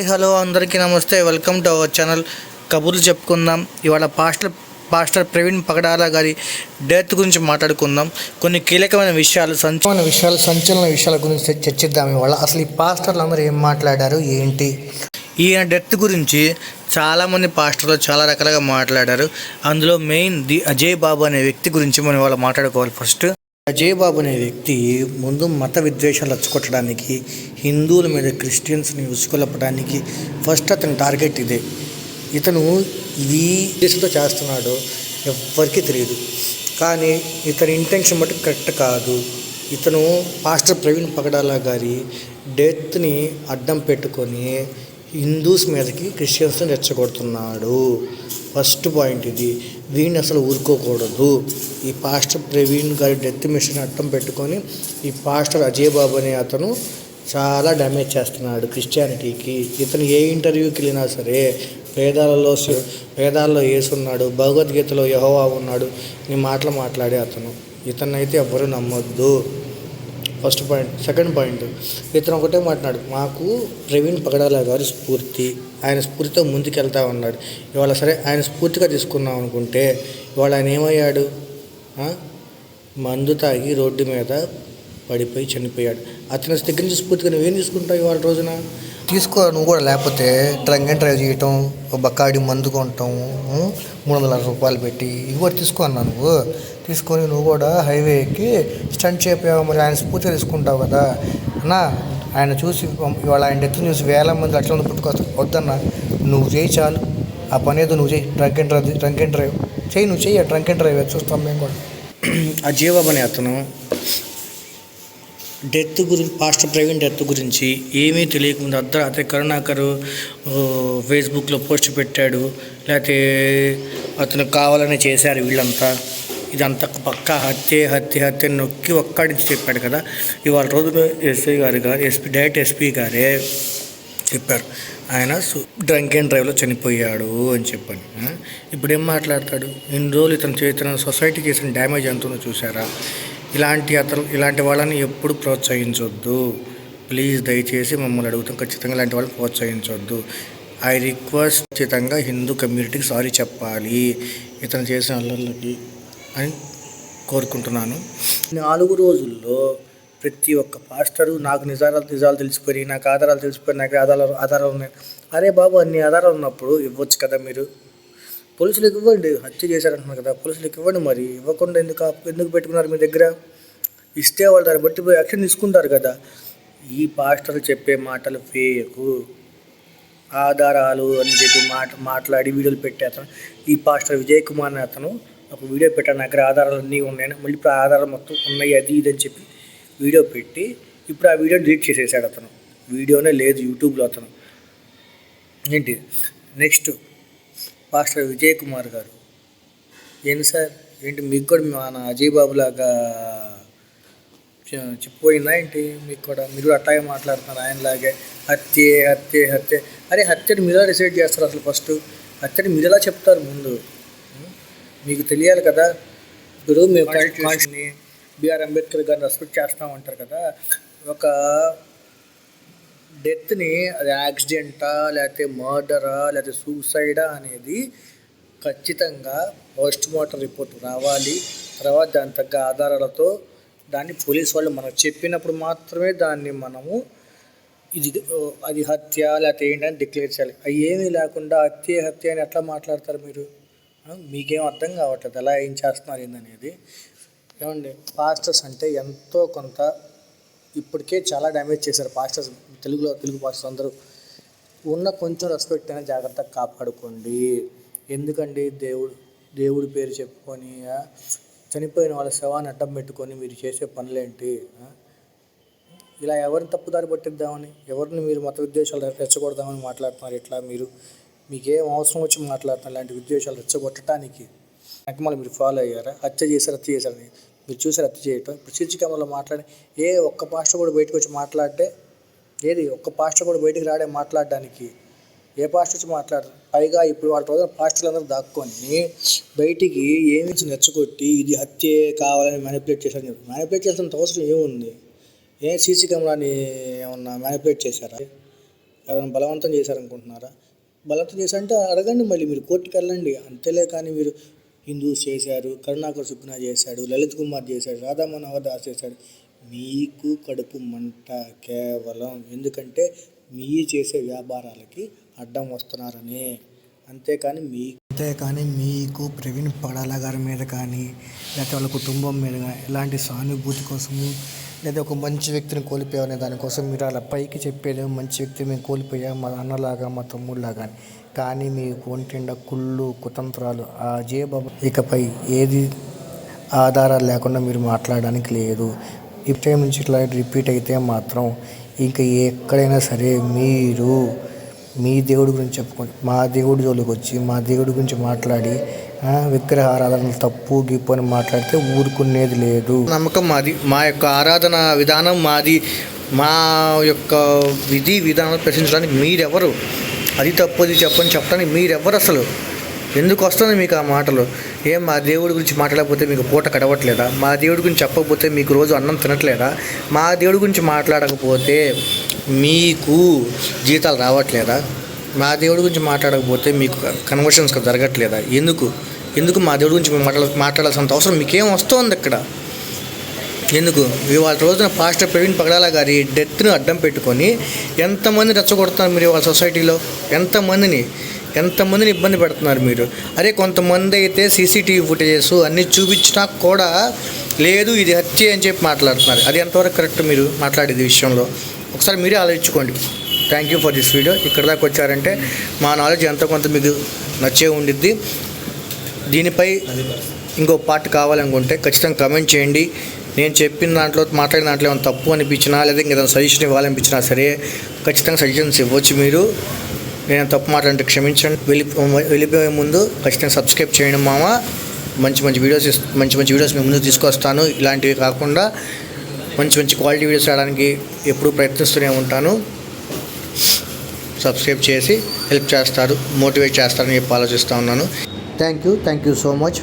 Hello అందరికీ నమస్తే. Welcome to our channel కబుర్లు చెప్పుకుందాం. ఇవాళ పాస్టర్ ప్రవీణ్ పగడాల గారి డెత్ గురించి మాట్లాడుకుందాం. కొన్ని కీలకమైన విషయాలు సంచలన విషయాల గురించి చర్చిద్దాం. ఇవాళ అసలు ఈ పాస్టర్లు అందరూ ఏం మాట్లాడారు ఏంటి, ఈయన డెత్ గురించి చాలామంది పాస్టర్లు చాలా రకాలుగా మాట్లాడారు. అందులో మెయిన్ అజయ్ బాబు అనే వ్యక్తి గురించి మనం ఇవాళ మాట్లాడుకోవాలి. ఫస్ట్ అజయ్ బాబు అనే వ్యక్తి ముందు మత విద్వేషాలు రచ్చగొట్టడానికి, హిందువుల మీద క్రిస్టియన్స్ని ఉసుకొలపడానికి ఫస్ట్ అతని టార్గెట్ ఇదే. ఇతను ఈ దేశంతో చేస్తున్నాడో ఎవ్వరికీ తెలియదు, కానీ ఇతని ఇంటెన్షన్ బట్టి కరెక్ట్ కాదు. ఇతను పాస్టర్ ప్రవీణ్ పగడాల గారి డెత్ని అడ్డం పెట్టుకొని హిందూస్ మీదకి క్రిస్టియన్స్ని రెచ్చగొడుతున్నాడు. ఫస్ట్ పాయింట్ ఇది. వీడిని అసలు ఊరుకోకూడదు. ఈ పాస్టర్ ప్రవీణ్ గారి డెత్ మిషన్ అడ్డం పెట్టుకొని ఈ పాస్టర్ అజయ్ బాబు అనే అతను చాలా డ్యామేజ్ చేస్తున్నాడు క్రిస్టియానిటీకి. ఇతను ఏ ఇంటర్వ్యూకి వెళ్ళినా సరే వేదాల్లో యేసు ఉన్నాడు, భగవద్గీతలో యెహోవా ఉన్నాడు నీ మాటలు మాట్లాడే అతను. ఇతనైతే ఎవ్వరూ నమ్మొద్దు. First point. సెకండ్ పాయింట్, ఇతను ఒకటే మాట్లాడు, మాకు ప్రవీణ్ పగడాల గారి స్ఫూర్తి, ఆయన స్ఫూర్తితో ముందుకెళ్తా ఉన్నాడు. ఇవాళ సరే ఆయన స్ఫూర్తిగా తీసుకున్నాం అనుకుంటే ఇవాళ ఆయన ఏమయ్యాడు? మందు తాగి రోడ్డు మీద పడిపోయి చనిపోయాడు. అతని దగ్గర నుంచి స్ఫూర్తిగా నువ్వేం తీసుకుంటావు ఇవాళ రోజున? తీసుకో నువ్వు కూడా. లేకపోతే డ్రంక్ అండ్ డ్రైవ్ చేయటం, బక్కాడి మందు కొనటం, 300 రూపాయలు పెట్టి ఇవి కూడా తీసుకో అన్నా. నువ్వు తీసుకొని నువ్వు కూడా హైవే ఎక్కి స్టంట్ చేపావు. మరి ఆయన స్ఫూర్తిగా తీసుకుంటావు కదా అన్నా. ఆయన చూసి ఇవాళ ఆయన డెత్ చూసి వేల మంది అట్లా పుట్టుకొస్తారు. వద్దన్నా, నువ్వు చేయి చాలు. ఆ పని ఏదో నువ్వు చేయి. డ్రంక్ అండ్ డ్రైవ్ చేయి, నువ్వు చెయ్యి. డ్రంక్ అండ్ డ్రైవ్ చూస్తాం మేము కూడా. అజయ్ బాబు అనే అతను డెత్ గురించి, పాస్టర్ ప్రవీణ్ డెత్ గురించి ఏమీ తెలియకముందు అర్ధరాత్రి కరుణాకరు ఫేస్బుక్లో పోస్ట్ పెట్టాడు, లేకపోతే అతను కావాలని చేశారు వీళ్ళంతా, ఇదంతా పక్కా హత్య నొక్కి ఒక్కడించి చెప్పాడు కదా. ఇవాళ రోజున డైరెక్ట్ ఎస్పీ గారే చెప్పారు ఆయన డ్రంక్ అండ్ డ్రైవ్లో చనిపోయాడు అని చెప్పని. ఇప్పుడు ఏం మాట్లాడతాడు? ఇన్ని రోజులు ఇతను సొసైటీ చేసిన డ్యామేజ్ ఎంతుందో చూసారా? ఇలాంటి వాళ్ళని ఎప్పుడు ప్రోత్సహించొద్దు. ప్లీజ్ దయచేసి మమ్మల్ని అడుగుతాం, ఖచ్చితంగా ఇలాంటి వాళ్ళని ప్రోత్సహించొద్దు. ఐ రిక్వెస్ట్, ఖచ్చితంగా హిందూ కమ్యూనిటీకి సారీ చెప్పాలి ఇతను చేసిన అల్లర్లకి అని కోరుకుంటున్నాను. 4 రోజుల్లో ప్రతి ఒక్క పాస్టరు నాకు నిజాలు తెలిసిపోయి, నాకు ఆధారాలు తెలిసిపోయి, నాకు ఆధారాలు ఉన్నాయి. అరే బాబు, అన్ని ఆధారాలు ఉన్నప్పుడు ఇవ్వచ్చు కదా మీరు. పోలీసులకు ఇవ్వండి. హత్య చేశారంటున్నారు కదా, పోలీసులకు ఇవ్వండి. మరి ఇవ్వకుండా ఎందుకు పెట్టుకున్నారు మీ దగ్గర? ఇస్తే వాళ్ళు దాన్ని బట్టి యాక్షన్ తీసుకుంటారు కదా. ఈ పాస్టర్లు చెప్పే మాటలు ఫేకు, ఆధారాలు అని చెప్పి మాట్లాడి వీడియోలు పెట్టే అతను, ఈ పాస్టర్ విజయ్ కుమార్ అని అతను ఒక వీడియో పెట్టాను, నా దగ్గర ఆధారాలు అన్నీ ఉన్నాయని. మళ్ళీ ఇప్పుడు ఆధారాలు మొత్తం ఉన్నాయి అది ఇదని చెప్పి వీడియో పెట్టి ఇప్పుడు ఆ వీడియో డిలీట్ చేసేసాడు అతను. వీడియోనే లేదు యూట్యూబ్లో అతను. ఏంటి నెక్స్ట్? పాస్టర్ విజయ్ కుమార్ గారు, ఏంటి సార్, ఏంటి మీకు కూడా మన అజయ్ బాబు లాగా చెప్పిపోయిందా ఏంటి? మీకు కూడా మీరు కూడా అట్లాగే మాట్లాడుతున్నారు ఆయనలాగే. హత్య. అరే హత్యని మీరు ఎలా డిసైడ్ చేస్తారు అసలు? ఫస్ట్ హత్యని మీరు ఎలా చెప్తారు? ముందు మీకు తెలియాలి కదా. ఇప్పుడు మేము కాన్స్టిట్యూషన్ని, బిఆర్ అంబేద్కర్ గారిని రెస్పెక్ట్ చేస్తామంటారు కదా. ఒక డెత్ని అది యాక్సిడెంటా, లేకపోతే మర్డరా, లేకపోతే సూసైడా అనేది ఖచ్చితంగా పోస్ట్ మార్టం రిపోర్ట్ రావాలి. తర్వాత దాని తగ్గ ఆధారాలతో దాన్ని పోలీసు వాళ్ళు మనకు చెప్పినప్పుడు మాత్రమే దాన్ని మనము అది హత్య లేకపోతే ఏంటని డిక్లేర్ చేయాలి. అవి ఏమీ లేకుండా హత్య అని ఎట్లా మాట్లాడతారు మీరు? మీకేం అర్థం కావట్లేదు ఎలా ఏం చేస్తున్నారు ఏందనేది. ఏమండి, పాస్టర్స్ అంటే ఎంతో కొంత ఇప్పటికే చాలా డ్యామేజ్ చేశారు పాస్టర్స్. తెలుగు పాస్టర్స్ అందరూ ఉన్న కొంచెం రెస్పెక్ట్ అయినా జాగ్రత్తగా కాపాడుకోండి. ఎందుకండి దేవుడి పేరు చెప్పుకొని చనిపోయిన వాళ్ళ శవాన్ని అడ్డం పెట్టుకొని మీరు చేసే పనులేంటి? ఇలా ఎవరిని తప్పుదారి పట్టిద్దామని, ఎవరిని మీరు మత విద్వేషాలు రెచ్చగొడదామని మాట్లాడుతున్నారు ఇట్లా? మీకేం అవసరం వచ్చి మాట్లాడుతున్నారు ఇలాంటి విద్వేషాలు రెచ్చగొట్టడానికి? మళ్ళీ మీరు ఫాలో అయ్యారా? హత్య చేశారని మీరు చూసారు హత్య చేయటం. ఇప్పుడు సీసీ కెమెరాలో మాట్లాడి ఒక్క పాస్టర్ కూడా బయటకు వచ్చి మాట్లాడితే ఒక్క పాస్టర్ కూడా బయటికి రాడే మాట్లాడడానికి? ఏ పాస్టర్ వచ్చి మాట్లాడరు? పైగా ఇప్పుడు వాళ్ళ రోజున పాస్టర్లు అందరూ దాక్కొని బయటికి ఏమి రెచ్చగొట్టి ఇది హత్యే కావాలని మ్యానిపులేట్ చేశారని చెప్పి. మ్యానిపులేట్ చేసినంత అవసరం ఏముంది? సీసీ కెమెరాని ఏమన్నా మ్యానిపులేట్ చేశారా? ఎవరైనా బలవంతం చేశారనుకుంటున్నారా? బలవంతం చేశారంటే అడగండి, మళ్ళీ మీరు కోర్టుకి వెళ్ళండి అంతేలే. కానీ మీరు హిందూస్ చేశారు, కరుణాకర్ సుగ్నా చేశాడు, లలిత్ కుమార్ చేశాడు, రాధా మనోహర్ దాస్ చేశాడు. మీకు కడుపు మంట కేవలం ఎందుకంటే మీ చేసే వ్యాపారాలకి అడ్డం వస్తున్నారని. అంతేకాని మీకు ప్రవీణ్ పగడాల గారి మీద కానీ లేకపోతే వాళ్ళ కుటుంబం మీద కానీ ఎలాంటి సానుభూతి కోసము లేదా ఒక మంచి వ్యక్తిని కోల్పోయామనే దానికోసం మీరు అలా పైకి చెప్పేది మంచి వ్యక్తి మేము కోల్పోయాం మా అన్నలాగా మా తమ్ముళ్ళలాగా కానీ మీకు ఒంటిండా కుళ్ళు కుతంత్రాలు ఆ జేబాబు. ఇకపై ఏది ఆధారాలు లేకుండా మీరు మాట్లాడడానికి లేదు. ఈ టైం నుంచి ఇట్లా రిపీట్ అయితే మాత్రం ఇంకా ఎక్కడైనా సరే మీరు మీ దేవుడి గురించి చెప్పుకోండి, మా దేవుడి జోలికి వచ్చి మా దేవుడి గురించి మాట్లాడి విగ్రహారాధన తప్పు గిప్పు అని మాట్లాడితే ఊరుకునేది లేదు. నమ్మకం మాది, మా యొక్క ఆరాధన విధానం మాది, మా యొక్క విధి విధానం ప్రశ్నించడానికి మీరెవరు? అది తప్పు అది చెప్పని చెప్పడానికి మీరెవరు? అసలు ఎందుకు వస్తుంది మీకు ఆ మాటలు? ఏం మా దేవుడి గురించి మాట్లాడకపోతే మీకు పూట కడవట్లేదా? మా దేవుడి గురించి చెప్పకపోతే మీకు రోజు అన్నం తినట్లేదా? మా దేవుడి గురించి మాట్లాడకపోతే మీకు జీతాలు రావట్లేదా? మా దేవుడి గురించి మాట్లాడకపోతే మీకు కన్వర్షన్స్ జరగట్లేదా? ఎందుకు మా దేవుడి గురించి మాట్లాడాల్సినంత అవసరం మీకేం వస్తుంది ఇక్కడ? ఎందుకు? ఇవాళ రోజున పాస్టర్ ప్రవీణ్ పగడాల గారి డెత్ను అడ్డం పెట్టుకొని ఎంతమంది రెచ్చగొడుతున్నారు మీరు ఇవాళ సొసైటీలో? ఎంతమందిని ఇబ్బంది పెడుతున్నారు మీరు? అరే కొంతమంది అయితే సీసీటీవీ ఫుటేజెస్ అన్నీ చూపించినా కూడా లేదు ఇది హత్య అని చెప్పి మాట్లాడుతున్నారు. అది ఎంతవరకు కరెక్ట్ మీరు మాట్లాడేది విషయంలో? ఒకసారి మీరే ఆలోచించుకోండి. Thank you for this video. ఇక్కడ దాకా వచ్చారంటే మా నాలెడ్జ్ ఎంతో కొంత మీకు నచ్చే ఉండిద్ది. దీనిపై ఇంకో పార్ట్ కావాలనుకుంటే ఖచ్చితంగా కమెంట్ చేయండి. నేను చెప్పిన దాంట్లో మాట్లాడిన దాంట్లో ఏమైనా తప్పు అనిపించినా లేదా ఇంకేదైనా సజెషన్ ఇవ్వాలనిపించినా సరే ఖచ్చితంగా సజెషన్స్ ఇవ్వచ్చు మీరు. నేను తప్పు మాట్లాడితే క్షమించండి. వెళ్ళిపోయే ముందు ఖచ్చితంగా సబ్స్క్రైబ్ చేయండి మామ. మంచి వీడియోస్ మీ ముందు తీసుకొస్తాను. ఇలాంటివి కాకుండా మంచి క్వాలిటీ వీడియోస్ రావడానికి ఎప్పుడూ ప్రయత్నిస్తూనే ఉంటాను. సబ్స్క్రైబ్ చేసి హెల్ప్ చేస్తారు, మోటివేట్ చేస్తారని చెప్పి ఆలోచిస్తూ ఉన్నాను. Thank you so much.